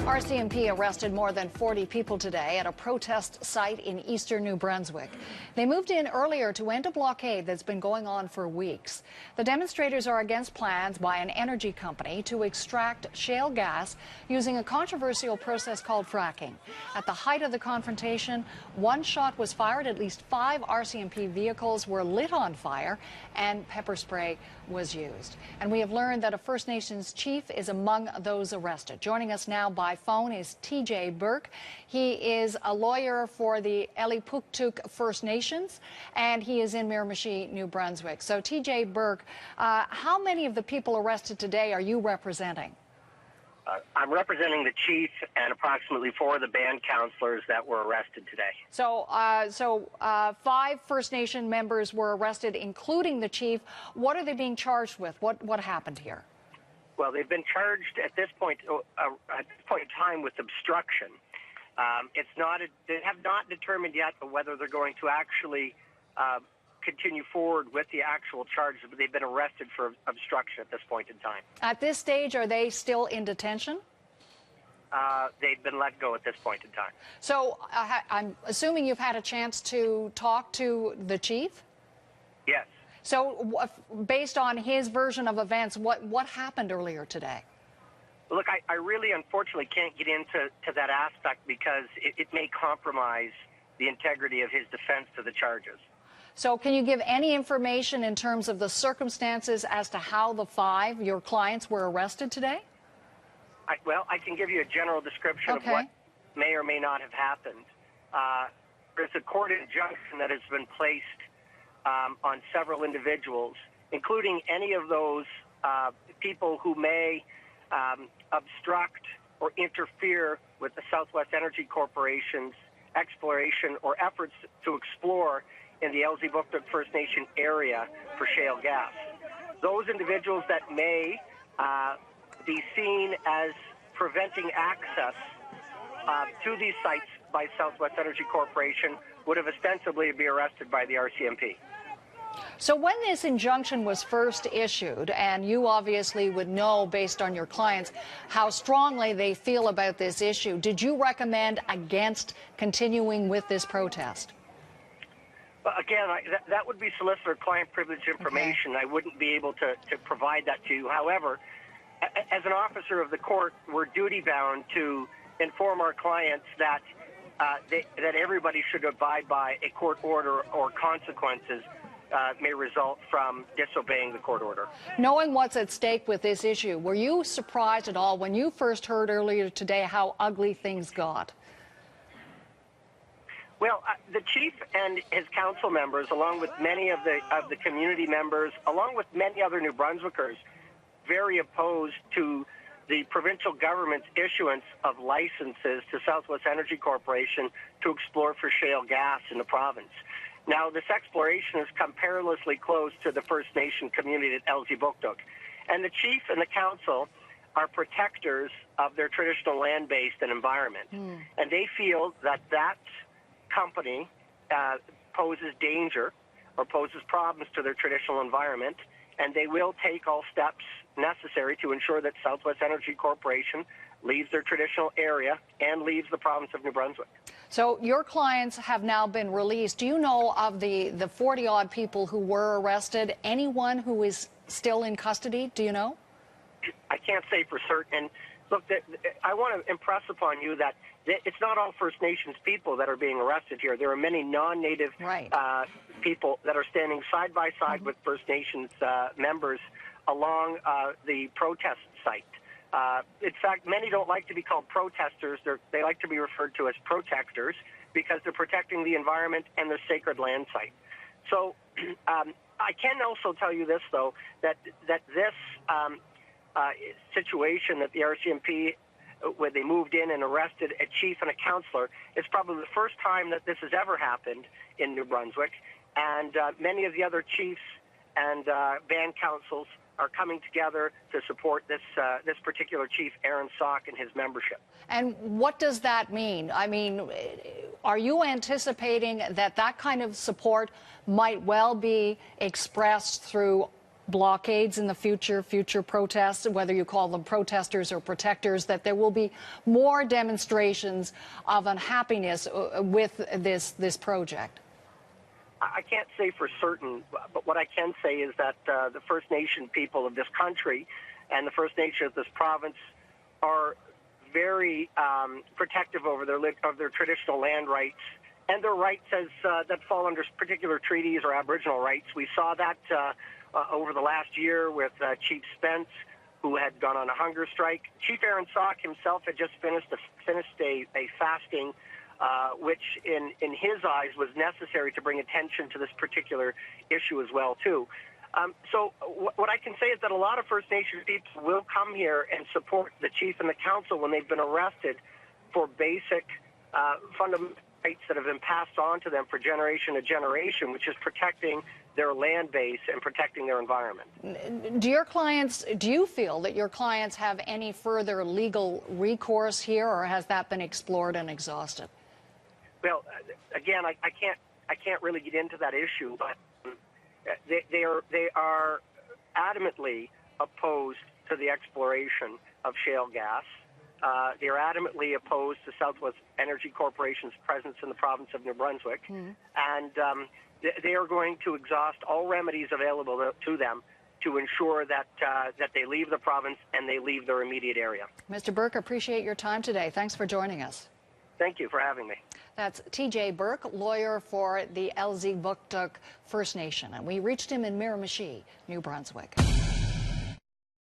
RCMP arrested more than 40 people today at a protest site in eastern New Brunswick. They moved in earlier to end a blockade that's been going on for weeks. The demonstrators are against plans by an energy company to extract shale gas using a controversial process called fracking. At the height of the confrontation, one shot was fired. At least 5 RCMP vehicles were lit on fire and pepper spray was used. And we have learned that a First Nations chief is among those arrested. Joining us now by phone is TJ Burke. He is a lawyer for the Elipuktuk First Nations, and he is in Miramichi, New Brunswick. So TJ Burke, how many of the people arrested today are you representing? I'm representing the chief and approximately 4 of the band counselors that were arrested today. So, 5 First Nation members were arrested, including the chief. What are they being charged with? What happened here? Well, they've been charged at this point in time with obstruction. They have not determined yet whether they're going to actually continue forward with the actual charges, but they've been arrested for obstruction at this point in time. At this stage, are they still in detention? They've been let go at this point in time. So I'm assuming you've had a chance to talk to the chief? Yes. So based on his version of events, what happened earlier today? Look, I really unfortunately can't get into that aspect because it may compromise the integrity of his defense to the charges. So can you give any information in terms of the circumstances as to how the 5, your clients, were arrested today? I can give you a general description of what may or may not have happened. There's a court injunction that has been placed on several individuals, including any of those people who may obstruct or interfere with the Southwest Energy Corporation's exploration or efforts to explore in the Elsipogtog First Nation area for shale gas. Those individuals that may be seen as preventing access to these sites by Southwest Energy Corporation would have ostensibly be arrested by the RCMP. So when this injunction was first issued, and you obviously would know based on your clients how strongly they feel about this issue, did you recommend against continuing with this protest? Well, again, that would be solicitor-client privilege information. Okay. I wouldn't be able to provide that to you. However, as an officer of the court, we're duty-bound to inform our clients that that everybody should abide by a court order or consequences may result from disobeying the court order. Knowing what's at stake with this issue, were you surprised at all when you first heard earlier today how ugly things got? Well, the chief and his council members, along with many of the community members, along with many other New Brunswickers, very opposed to the provincial government's issuance of licenses to Southwest Energy Corporation to explore for shale gas in the province. Now, this exploration has come perilously close to the First Nation community at Elsipogtog, and the chief and the council are protectors of their traditional land base and environment, and they feel that company poses danger or poses problems to their traditional environment, and they will take all steps necessary to ensure that Southwest Energy Corporation leaves their traditional area and leaves the province of New Brunswick. So your clients have now been released. Do you know of the 40-odd people who were arrested, anyone who is still in custody? Do you know? I can't say for certain. Look, I want to impress upon you that it's not all First Nations people that are being arrested here. There are many non-Native people that are standing side by side with First Nations members along the protest site. In fact, many don't like to be called protesters. They like to be referred to as protectors because they're protecting the environment and the sacred land site. So I can also tell you this, though, that this situation that the RCMP, where they moved in and arrested a chief and a councillor, is probably the first time that this has ever happened in New Brunswick. And many of the other chiefs and band councils are coming together to support this particular chief, Aaron Sock, and his membership. And what does that mean? I mean, are you anticipating that kind of support might well be expressed through blockades in the future protests, whether you call them protesters or protectors, that there will be more demonstrations of unhappiness with this project? I can't say for certain, but what I can say is that the First Nation people of this country and the First Nation of this province are very protective over their traditional land rights and their rights that fall under particular treaties or Aboriginal rights. We saw that over the last year with Chief Spence, who had gone on a hunger strike. Chief Aaron Sauk himself had just finished a fasting, which in his eyes was necessary to bring attention to this particular issue as well, too. So what I can say is that a lot of First Nation people will come here and support the chief and the council when they've been arrested for basic fundamental rights that have been passed on to them for generation to generation, which is protecting their land base and protecting their environment. Do you feel that your clients have any further legal recourse here, or has that been explored and exhausted? Well, again, I can't really get into that issue, but they are adamantly opposed to the exploration of shale gas. They are adamantly opposed to Southwest Energy Corporation's presence in the province of New Brunswick, and they are going to exhaust all remedies available to them to ensure that they leave the province and they leave their immediate area. Mr. Burke, appreciate your time today. Thanks for joining us. Thank you for having me. That's T.J. Burke, lawyer for the Elsipogtog First Nation, and we reached him in Miramichi, New Brunswick.